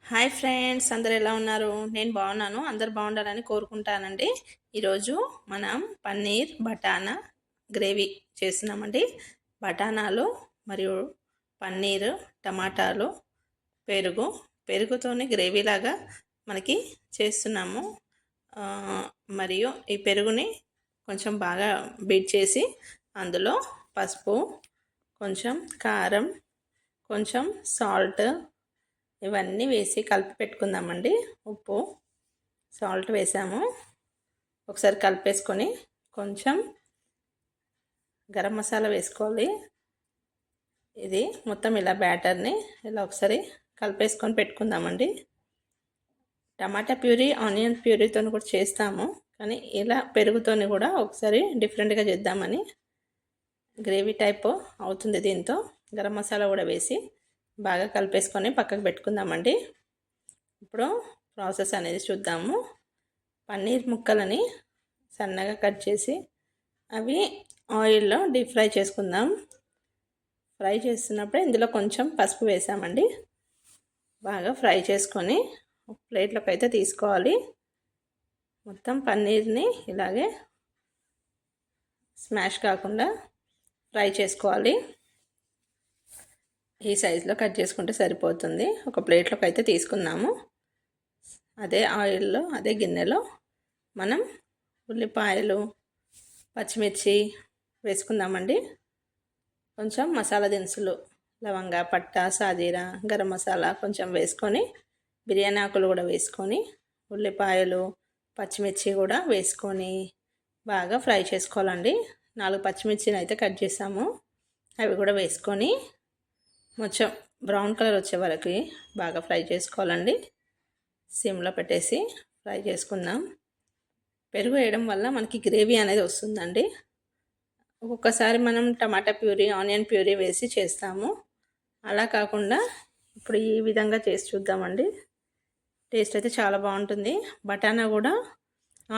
Hi friends, అందరు ఎలా ఉన్నారు? నేను బాగున్నాను. అందరు బాగుండాలని కోరుకుంటానండి. ఈరోజు మనం పన్నీర్ బటానా గ్రేవీ చేస్తున్నామండి. బటానాలు మరియు పన్నీరు, టమాటాలు, పెరుగు, పెరుగుతోనే గ్రేవీ లాగా మనకి చేస్తున్నాము. ఆ, మరియు ఈ పెరుగుని కొంచెం బాగా బీట్ చేసి అందులో పసుపు, కొంచెం కారం, కొంచెం సాల్ట్ ఇవన్నీ వేసి కలిపి పెట్టుకుందామండి. ఉప్పు, సాల్ట్ వేసాము. ఒకసారి కలిపేసుకొని కొంచెం గరం మసాలా వేసుకోవాలి. ఇది మొత్తం ఇలా బ్యాటర్ని ఇలా ఒకసారి కలిపేసుకొని పెట్టుకుందామండి. టమాటా ప్యూరీ, ఆనియన్ ప్యూరీతో కూడా చేస్తాము, కానీ ఇలా పెరుగుతోని కూడా ఒకసారి డిఫరెంట్గా చేద్దామని. గ్రేవీ టైప్ అవుతుంది దీంతో. గరం మసాలా కూడా వేసి బాగా కలిపేసుకొని పక్కకు పెట్టుకుందామండి. ఇప్పుడు ప్రాసెస్ అనేది చూద్దాము. పన్నీర్ ముక్కలని సన్నగా కట్ చేసి అవి ఆయిల్లో డీప్ ఫ్రై చేసుకుందాం. ఫ్రై చేస్తున్నప్పుడే ఇందులో కొంచెం పసుపు వేసామండి. బాగా ఫ్రై చేసుకొని ప్లేట్లోకి అయితే తీసుకోవాలి. మొత్తం పన్నీర్ని ఇలాగే స్మాష్ కాకుండా ఫ్రై చేసుకోవాలి. ఈ సైజులో కట్ చేసుకుంటే సరిపోతుంది. ఒక ప్లేట్లోకి అయితే తీసుకున్నాము. అదే ఆయిల్లో, అదే గిన్నెలో మనం ఉల్లిపాయలు, పచ్చిమిర్చి వేసుకుందామండి. కొంచెం మసాలా దినుసులు, లవంగ, పట్ట, సాజీరా, గరం మసాలా కొంచెం వేసుకొని, బిర్యానీ ఆకులు కూడా వేసుకొని, ఉల్లిపాయలు, పచ్చిమిర్చి కూడా వేసుకొని బాగా ఫ్రై చేసుకోవాలండి. 4 పచ్చిమిర్చిని అయితే కట్ చేసాము. అవి కూడా వేసుకొని కొంచెం బ్రౌన్ కలర్ వచ్చే వరకు బాగా ఫ్రై చేసుకోవాలండి. సిమ్లో పెట్టేసి ఫ్రై చేసుకుందాం. పెరుగు వేయడం వల్ల మనకి గ్రేవీ అనేది వస్తుందండి. ఒక్కొక్కసారి మనం టమాటా ప్యూరీ, ఆనియన్ ప్యూరీ వేసి చేస్తాము. అలా కాకుండా ఇప్పుడు ఈ విధంగా చేసి చూద్దామండి. టేస్ట్ అయితే చాలా బాగుంటుంది. బటానా కూడా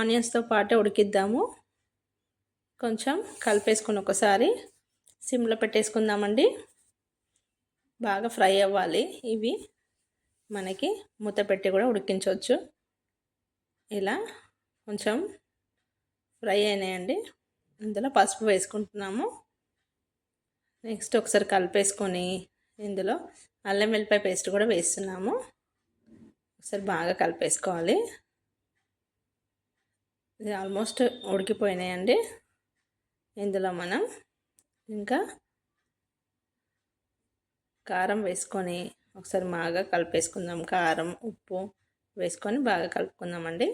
ఆనియన్స్తో పాటే ఉడికిద్దాము. కొంచెం కలిపేసుకుని ఒకసారి సిమ్లో పెట్టేసుకుందామండి. బాగా ఫ్రై అవ్వాలి. ఇవి మనకి మూత పెట్టి కూడా ఉడికించవచ్చు. ఇలా కొంచెం ఫ్రై అయినాయండి. ఇందులో పసుపు వేసుకుంటున్నాము. నెక్స్ట్ ఒకసారి కలిపేసుకొని ఇందులో అల్లం వెల్లిపాయ పేస్ట్ కూడా వేస్తున్నాము. ఒకసారి బాగా కలిపేసుకోవాలి. ఇది ఆల్మోస్ట్ ఉడికిపోయినాయండి. ఇందులో మనం ఇంకా కారం వేసుకొని ఒకసారి బాగా కలిపేసుకుందాం. కారం, ఉప్పు వేసుకొని బాగా కలుపుకుందామండి.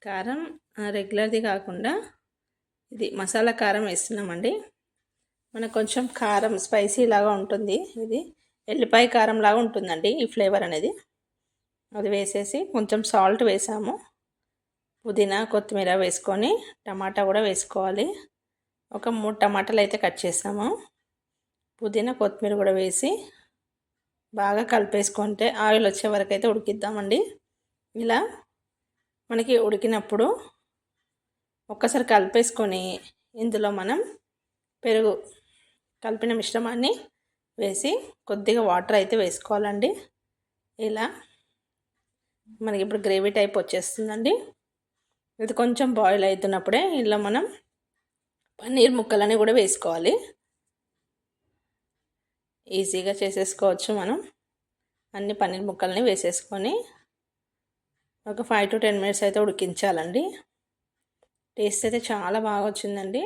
కారం రెగ్యులర్ది కాకుండా ఇది మసాలా కారం వేస్తున్నామండి. మనకు కొంచెం కారం స్పైసీ లాగా ఉంటుంది. ఇది ఎల్లిపాయ కారం లాగా ఉంటుందండి ఈ ఫ్లేవర్ అనేది. అది వేసేసి కొంచెం సాల్ట్ వేసాము. పుదీనా, కొత్తిమీర వేసుకొని టమాటా కూడా వేసుకోవాలి. ఒక 3 టమాటాలు అయితే కట్ చేసాము. పుదీనా, కొత్తిమీర కూడా వేసి బాగా కలిపేసుకుంటే ఆయిల్ వచ్చే వరకు అయితే ఉడికిద్దామండి. ఇలా మనకి ఉడికినప్పుడు ఒక్కసారి కలిపేసుకొని ఇందులో మనం పెరుగు కలిపిన మిశ్రమాన్ని వేసి కొద్దిగా వాటర్ అయితే వేసుకోవాలండి. ఇలా మనకి ఇప్పుడు గ్రేవీ టైప్ వచ్చేస్తుందండి. ఇది కొంచెం బాయిల్ అవుతున్నప్పుడే ఇలా మనం పన్నీర్ ముక్కలని కూడా వేసుకోవాలి. ఈజీగా చేసేసుకోవచ్చు మనం. అన్ని పన్నీర్ ముక్కల్ని వేసేసుకొని ఒక 5 to 10 minutes అయితే ఉడికించాలండి. టేస్ట్ అయితే చాలా బాగా వచ్చిందండి.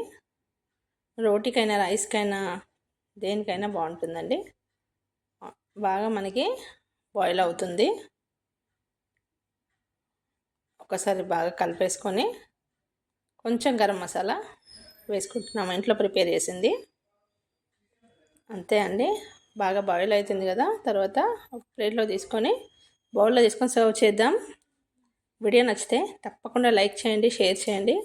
రోటీకైనా, రైస్కైనా, దేనికైనా బాగుంటుందండి. బాగా మనకి బాయిల్ అవుతుంది. ఒకసారి బాగా కలిపేసుకొని కొంచెం గరం మసాలా వేసుకుంటున్నాము, ఇంట్లో ప్రిపేర్ చేసింది. అంతే అండి. బాగా బాయిల్ అవుతుంది కదా. తర్వాత ఒక ప్లేట్లో తీసుకొని బౌల్లో తీసుకొని సర్వ్ చేద్దాం. వీడియో నచ్చితే తప్పకుండా లైక్ చేయండి, షేర్ చేయండి,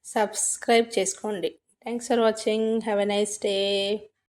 సబ్స్క్రైబ్ చేసుకోండి. Thanks for watching. Have a nice day.